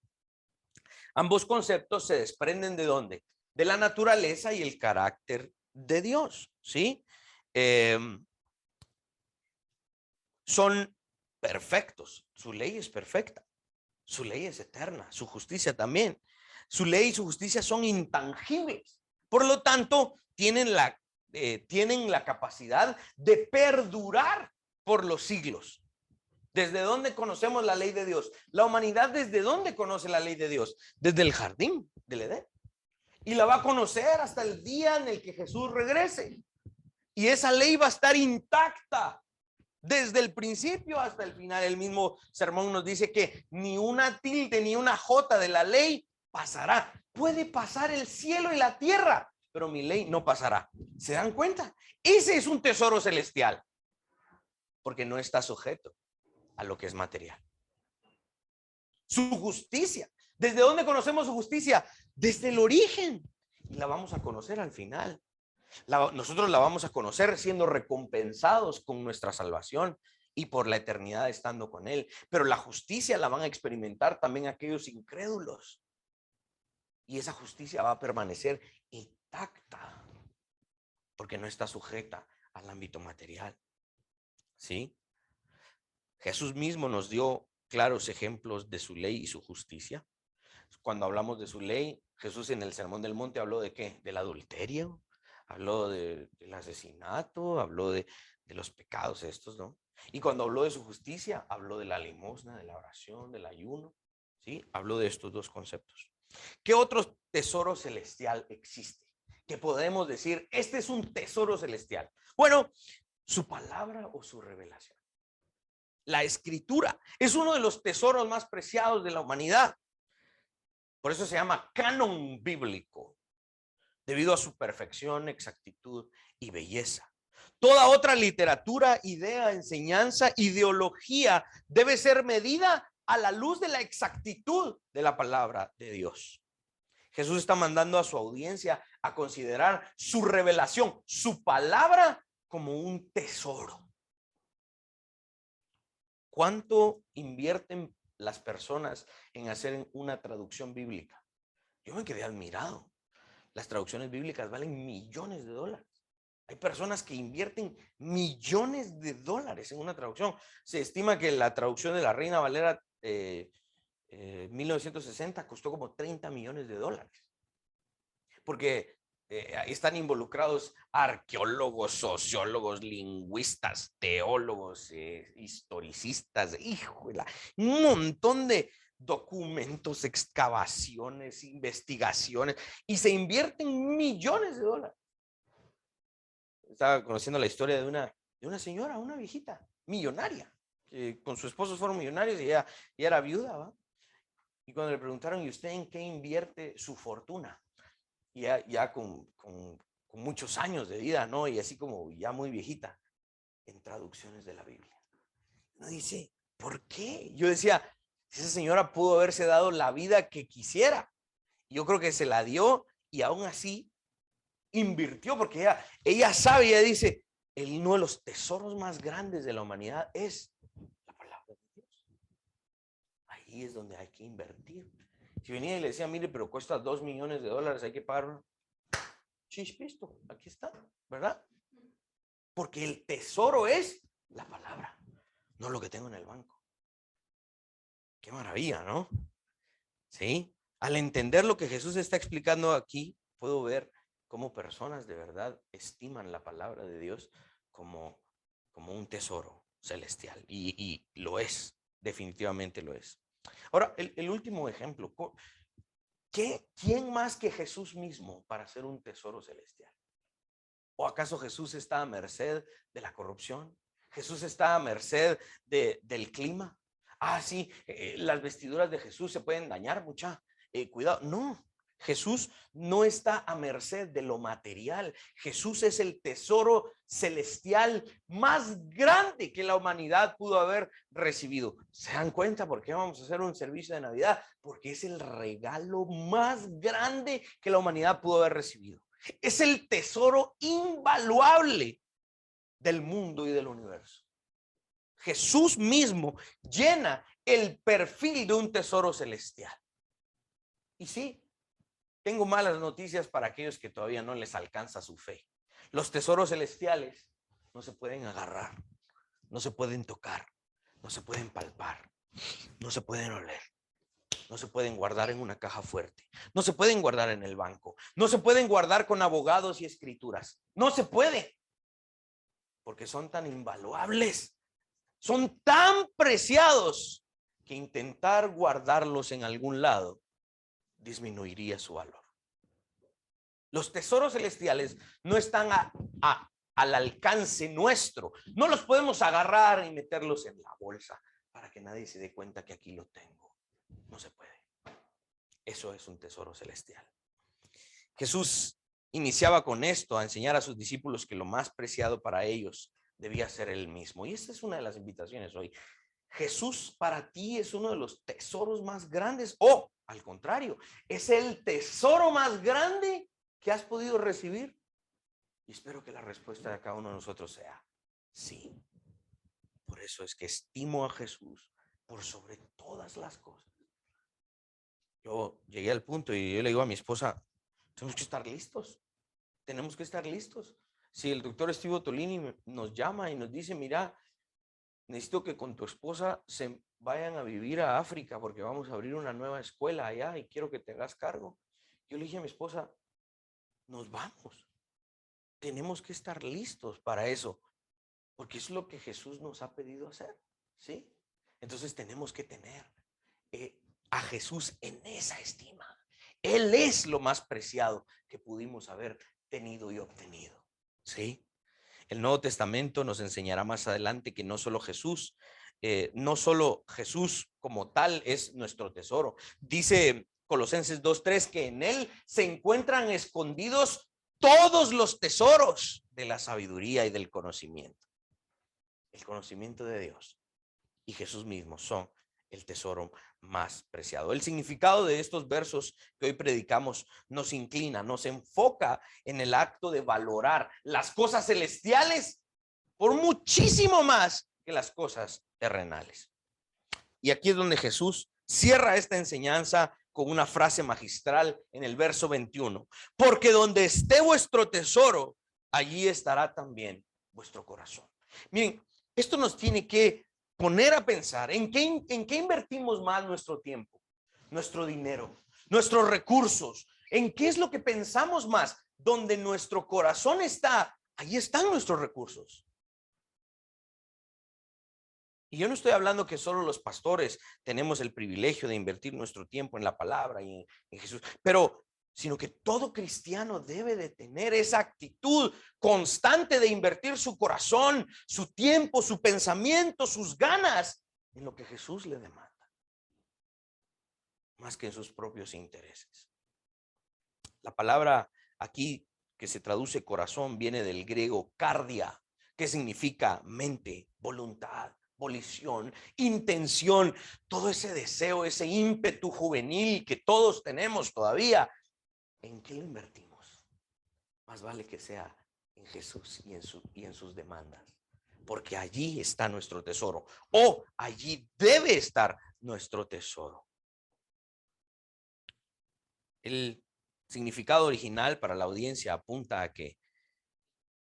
Ambos conceptos se desprenden ¿de dónde? De la naturaleza y el carácter de Dios, ¿sí? Son perfectos. Su ley es perfecta. Su ley es eterna. Su justicia también. Su ley y su justicia son intangibles. Por lo tanto, tienen la capacidad de perdurar por los siglos. ¿Desde dónde conocemos la ley de Dios? La humanidad, ¿desde dónde conoce la ley de Dios? Desde el jardín del Edén. Y la va a conocer hasta el día en el que Jesús regrese. Y esa ley va a estar intacta desde el principio hasta el final. El mismo sermón nos dice que ni una tilde ni una jota de la ley pasará. Puede pasar el cielo y la tierra, pero mi ley no pasará. ¿Se dan cuenta? Ese es un tesoro celestial, porque no está sujeto a lo que es material. Su justicia. ¿Desde dónde conocemos su justicia? Desde el origen. y la vamos a conocer al final. Nosotros la vamos a conocer siendo recompensados con nuestra salvación y por la eternidad estando con Él. Pero la justicia la van a experimentar también aquellos incrédulos. Y esa justicia va a permanecer intacta porque no está sujeta al ámbito material. ¿Sí? Jesús mismo nos dio claros ejemplos de su ley y su justicia. Cuando hablamos de su ley, Jesús en el Sermón del Monte habló de ¿qué? Del adulterio, habló del asesinato, habló de los pecados estos, ¿no? Y cuando habló de su justicia, habló de la limosna, de la oración, del ayuno, ¿sí? Habló de estos dos conceptos. ¿Qué otro tesoro celestial existe? Que podemos decir, este es un tesoro celestial. Bueno, su palabra o su revelación. La escritura es uno de los tesoros más preciados de la humanidad. Por eso se llama canon bíblico, debido a su perfección, exactitud y belleza. Toda otra literatura, idea, enseñanza, ideología debe ser medida a la luz de la exactitud de la palabra de Dios. Jesús está mandando a su audiencia a considerar su revelación, su palabra, como un tesoro. ¿Cuánto invierten las personas en hacer una traducción bíblica? Yo me quedé admirado. Las traducciones bíblicas valen millones de dólares. Hay personas que invierten millones de dólares en una traducción. Se estima que la traducción de la Reina Valera 1960 costó como 30 millones de dólares. Porque están involucrados arqueólogos, sociólogos, lingüistas, teólogos, historicistas, híjole, un montón de documentos, excavaciones, investigaciones, y se invierten millones de dólares. Estaba conociendo la historia de una señora, una viejita, millonaria, que con su esposo fueron millonarios y ella era viuda, ¿va? Y cuando le preguntaron, ¿y usted en qué invierte su fortuna? Ya con muchos años de vida, ¿no? Y así como ya muy viejita, en traducciones de la Biblia. Uno dice, ¿por qué? Yo decía, esa señora pudo haberse dado la vida que quisiera. Yo creo que se la dio y aún así invirtió, porque ella sabe, ella dice, uno de los tesoros más grandes de la humanidad es la palabra de Dios. Ahí es donde hay que invertir. Si venía y le decía, mire, pero cuesta 2 millones de dólares, hay que pagar. Chispisto, aquí está, ¿verdad? Porque el tesoro es la palabra, no lo que tengo en el banco. Qué maravilla, ¿no? Sí. Al entender lo que Jesús está explicando aquí, puedo ver cómo personas de verdad estiman la palabra de Dios como un tesoro celestial. Y lo es, definitivamente lo es. Ahora, el último ejemplo. ¿Quién más que Jesús mismo para ser un tesoro celestial? ¿O acaso Jesús está a merced de la corrupción? ¿Jesús está a merced del clima? Ah, sí, las vestiduras de Jesús se pueden dañar, mucha. Cuidado, no. Jesús no está a merced de lo material. Jesús es el tesoro celestial más grande que la humanidad pudo haber recibido. ¿Se dan cuenta por qué vamos a hacer un servicio de Navidad? Porque es el regalo más grande que la humanidad pudo haber recibido. Es el tesoro invaluable del mundo y del universo. Jesús mismo llena el perfil de un tesoro celestial. Y sí, tengo malas noticias para aquellos que todavía no les alcanza su fe. Los tesoros celestiales no se pueden agarrar, no se pueden tocar, no se pueden palpar, no se pueden oler. No se pueden guardar en una caja fuerte. No se pueden guardar en el banco. No se pueden guardar con abogados y escrituras. No se puede. Porque son tan invaluables. Son tan preciados que intentar guardarlos en algún lado disminuiría su valor. Los tesoros celestiales no están al alcance nuestro. No los podemos agarrar y meterlos en la bolsa para que nadie se dé cuenta que aquí lo tengo. No se puede. Eso es un tesoro celestial. Jesús iniciaba con esto, a enseñar a sus discípulos que lo más preciado para ellos debía ser él mismo. Y esta es una de las invitaciones hoy. Jesús para ti es uno de los tesoros más grandes, o al contrario, es el tesoro más grande que has podido recibir? Y espero que la respuesta de cada uno de nosotros sea sí. Por eso es que estimo a Jesús por sobre todas las cosas. Yo llegué al punto y yo le digo a mi esposa, tenemos que estar listos. Tenemos que estar listos. Si el doctor Steve Ottolini nos llama y nos dice, mira, necesito que con tu esposa se vayan a vivir a África porque vamos a abrir una nueva escuela allá y quiero que te hagas cargo. Yo le dije a mi esposa, nos vamos. Tenemos que estar listos para eso, porque es lo que Jesús nos ha pedido hacer, ¿sí? Entonces tenemos que tener a Jesús en esa estima. Él es lo más preciado que pudimos haber tenido y obtenido, ¿sí? El Nuevo Testamento nos enseñará más adelante que no solo Jesús como tal es nuestro tesoro. Dice Colosenses 2:3 que en él se encuentran escondidos todos los tesoros de la sabiduría y del conocimiento. El conocimiento de Dios y Jesús mismo son el tesoro más preciado. El significado de estos versos que hoy predicamos nos inclina, nos enfoca en el acto de valorar las cosas celestiales por muchísimo más que las cosas terrenales. Y aquí es donde Jesús cierra esta enseñanza con una frase magistral en el verso 21. Porque donde esté vuestro tesoro, allí estará también vuestro corazón. Miren, esto nos tiene que poner a pensar en qué invertimos más nuestro tiempo, nuestro dinero, nuestros recursos, en qué es lo que pensamos más. Donde nuestro corazón está, ahí están nuestros recursos. Y yo no estoy hablando que solo los pastores tenemos el privilegio de invertir nuestro tiempo en la palabra y en Jesús, pero sino que todo cristiano debe de tener esa actitud constante de invertir su corazón, su tiempo, su pensamiento, sus ganas en lo que Jesús le demanda, más que en sus propios intereses. La palabra aquí que se traduce corazón viene del griego cardia, que significa mente, voluntad, volición, intención, todo ese deseo, ese ímpetu juvenil que todos tenemos todavía. ¿En qué lo invertimos? Más vale que sea en Jesús y en sus demandas, porque allí está nuestro tesoro, o allí debe estar nuestro tesoro. El significado original para la audiencia apunta a que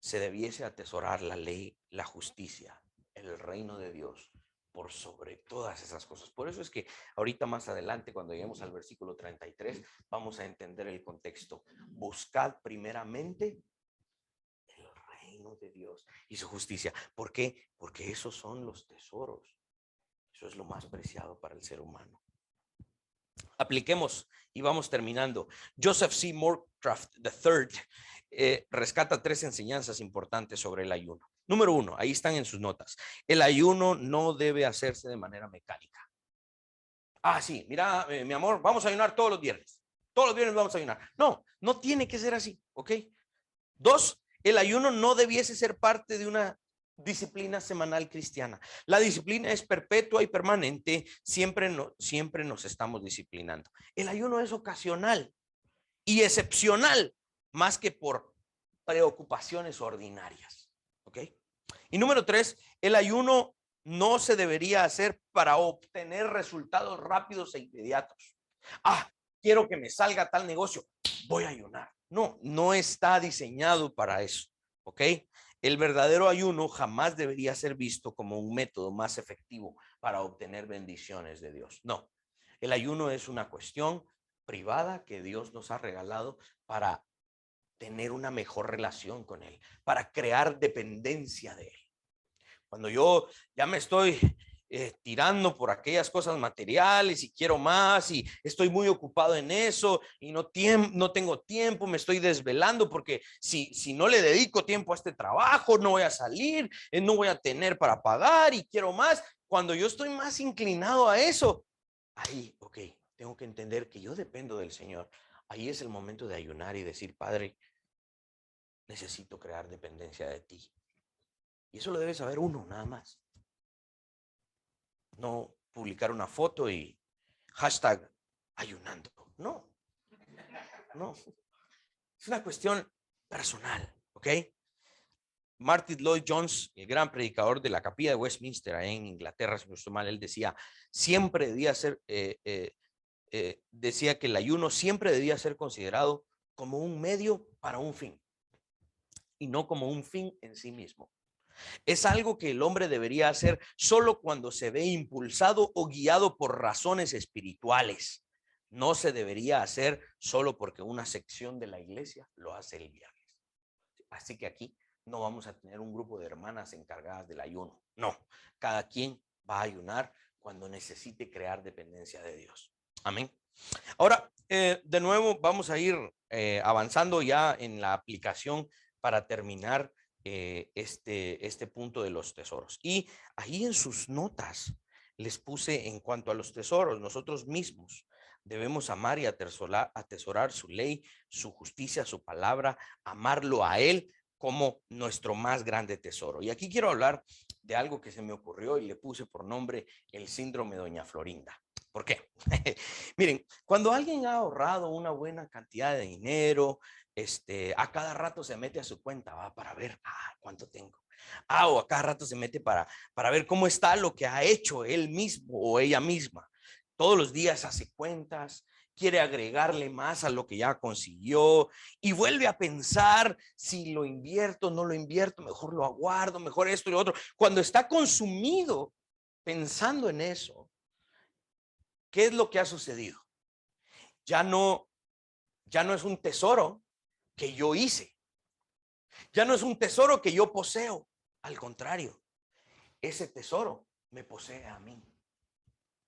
se debiese atesorar la ley, la justicia, el reino de Dios por sobre todas esas cosas. Por eso es que ahorita más adelante, cuando lleguemos al versículo 33, vamos a entender el contexto. Buscad primeramente el reino de Dios y su justicia. ¿Por qué? Porque esos son los tesoros. Eso es lo más preciado para el ser humano. Apliquemos y vamos terminando. Joseph C. Moorcraft III rescata 3 enseñanzas importantes sobre el ayuno. Número 1, ahí están en sus notas. El ayuno no debe hacerse de manera mecánica. Sí, mira, mi amor, vamos a ayunar todos los viernes. Todos los viernes vamos a ayunar. No, no tiene que ser así, ¿ok? 2, el ayuno no debiese ser parte de una disciplina semanal cristiana. La disciplina es perpetua y permanente. Siempre nos estamos disciplinando. El ayuno es ocasional y excepcional, más que por preocupaciones ordinarias. ¿Ok? Y número 3, el ayuno no se debería hacer para obtener resultados rápidos e inmediatos. Quiero que me salga tal negocio, voy a ayunar. No, no está diseñado para eso. ¿Ok? El verdadero ayuno jamás debería ser visto como un método más efectivo para obtener bendiciones de Dios. No, el ayuno es una cuestión privada que Dios nos ha regalado para tener una mejor relación con Él, para crear dependencia de Él. Cuando yo ya me estoy tirando por aquellas cosas materiales y quiero más y estoy muy ocupado en eso y no tengo tiempo, me estoy desvelando porque si no le dedico tiempo a este trabajo, no voy a salir, no voy a tener para pagar y quiero más. Cuando yo estoy más inclinado a eso, ahí, ok, tengo que entender que yo dependo del Señor. Ahí es el momento de ayunar y decir, Padre, necesito crear dependencia de ti. Y eso lo debe saber uno, nada más. No publicar una foto y hashtag ayunando. No, no. Es una cuestión personal, ¿ok? Martin Lloyd Jones, el gran predicador de la capilla de Westminster en Inglaterra, si no estoy mal, él decía, siempre debía ser, decía que el ayuno siempre debía ser considerado como un medio para un fin y no como un fin en sí mismo. Es algo que el hombre debería hacer solo cuando se ve impulsado o guiado por razones espirituales. No se debería hacer solo porque una sección de la iglesia lo hace el viernes. Así que aquí no vamos a tener un grupo de hermanas encargadas del ayuno. No, cada quien va a ayunar cuando necesite crear dependencia de Dios. Amén. Ahora, de nuevo, vamos a ir avanzando ya en la aplicación para terminar este punto de los tesoros. Y ahí en sus notas les puse en cuanto a los tesoros, nosotros mismos debemos amar y atesorar su ley, su justicia, su palabra, amarlo a Él como nuestro más grande tesoro. Y aquí quiero hablar de algo que se me ocurrió y le puse por nombre el síndrome de Doña Florinda. ¿Por qué? Miren, cuando alguien ha ahorrado una buena cantidad de dinero, a cada rato se mete a su cuenta, va para ver cuánto tengo. O a cada rato se mete para ver cómo está lo que ha hecho él mismo o ella misma. Todos los días hace cuentas, quiere agregarle más a lo que ya consiguió y vuelve a pensar si lo invierto, no lo invierto, mejor lo aguardo, mejor esto y lo otro. Cuando está consumido pensando en eso, ¿qué es lo que ha sucedido? Ya no es un tesoro que yo hice. Ya no es un tesoro que yo poseo. Al contrario, ese tesoro me posee a mí.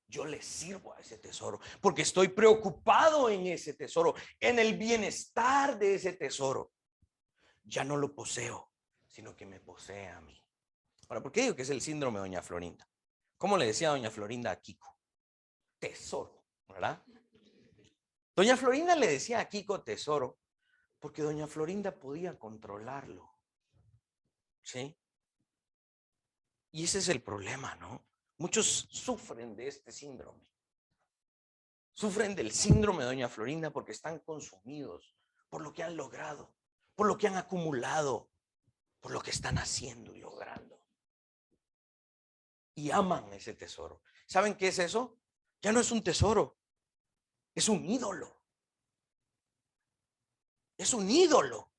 Yo le sirvo a ese tesoro porque estoy preocupado en ese tesoro, en el bienestar de ese tesoro. Ya no lo poseo, sino que me posee a mí. Ahora, ¿por qué digo que es el síndrome de Doña Florinda? ¿Cómo le decía Doña Florinda a Kiko? Tesoro, ¿verdad? Doña Florinda le decía a Kiko tesoro porque Doña Florinda podía controlarlo. ¿Sí? Y ese es el problema, ¿no? Muchos sufren de este síndrome. Sufren del síndrome de Doña Florinda porque están consumidos por lo que han logrado, por lo que han acumulado, por lo que están haciendo y logrando. Y aman ese tesoro. ¿Saben qué es eso? Ya no es un tesoro, es un ídolo. Es un ídolo.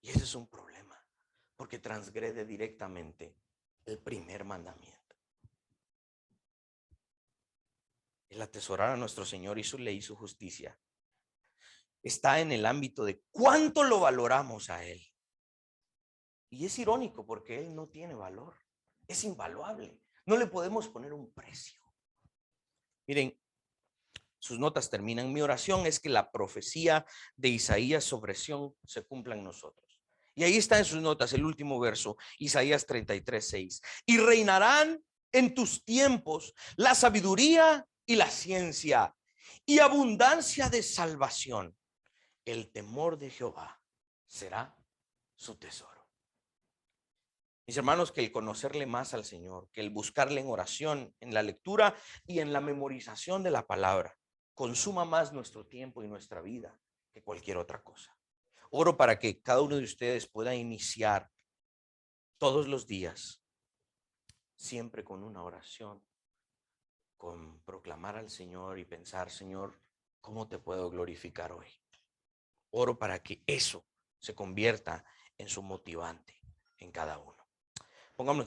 Y ese es un problema, porque transgrede directamente el primer mandamiento. El atesorar a nuestro Señor y su ley y su justicia está en el ámbito de cuánto lo valoramos a Él. Y es irónico porque Él no tiene valor, es invaluable, no le podemos poner un precio. Miren, sus notas terminan. Mi oración es que la profecía de Isaías sobre Sión se cumpla en nosotros. Y ahí está en sus notas el último verso, Isaías 33:6. Y reinarán en tus tiempos la sabiduría y la ciencia y abundancia de salvación. El temor de Jehová será su tesoro. Mis hermanos, que el conocerle más al Señor, que el buscarle en oración, en la lectura y en la memorización de la palabra, consuma más nuestro tiempo y nuestra vida que cualquier otra cosa. Oro para que cada uno de ustedes pueda iniciar todos los días, siempre con una oración, con proclamar al Señor y pensar, Señor, ¿cómo te puedo glorificar hoy? Oro para que eso se convierta en su motivante en cada uno. Pongámonos